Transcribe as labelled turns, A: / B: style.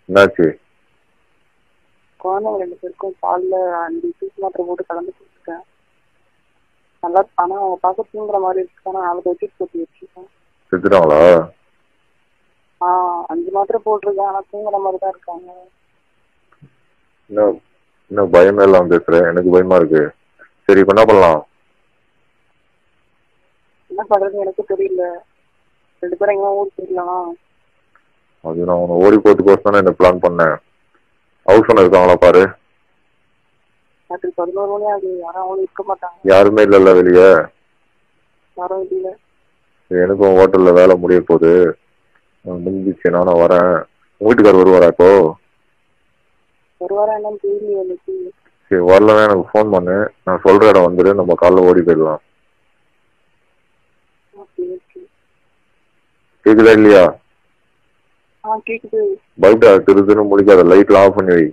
A: என்னாச்சு?
B: குழந்தைங்க 2 பேருக்கும் பால்ல 5 பீஸ் மாத்திரை போட்டு கலந்து கொடுத்துருக்கேன். நல்லா ஆனா அவங்க பார்க்க தூங்குற மாதிரி இருக்கு. ஆனா அதை வச்சுட்டு போட்டு வச்சிருக்கேன்.
A: செத்துட்டாங்களா?
B: 5 மாத்திரை போட்டிருக்கேன். ஆனா தூங்குற மாதிரி தான் இருக்காங்க.
A: இன்னும் பயமே இல்லாம பேசுற, எனக்கு பயமா இருக்கு. சரி, இப்ப என்ன பண்ணலாம்?
B: என்ன பண்றது எனக்கு தெரியல. 2 பேரும் எங்க ஊருக்கு போயிடலாம்.
A: அது நான் உன்னை ஓடி போறதுக்கோசம் தானே இந்த பிளான் பண்ணேன். ஹவுஸ் ஓனர் இருக்காங்களா பாரு.
B: ராத்திரி 11 மணி ஆகுது. யாரும் அவங்களும் இருக்க மாட்டாங்க.
A: யாருமே இல்லைல்ல வெளியே?
B: யாரும் இல்ல.
A: எனக்கும் ஹோட்டல்ல வேலை முடிய போகுது. முடிஞ்சிச்சு, நானும் வரேன். உங்க வீட்டுக்காரர் வருவாரா இப்போ?
B: வருவாரா என்னன்னு தெரியல எனக்கு.
A: சரி, வரலன்னா எனக்கு ஃபோன் பண்ணு. நான் சொல்ற இடம் வந்துடு, நம்ம காலைல ஓடி போயிடலாம். கேக்குதா இல்லையா?
B: கேக்குது.
A: பல்பா திருதுன்னு முடிக்காத, லைட்லாம் ஆஃப் பண்ணி வை.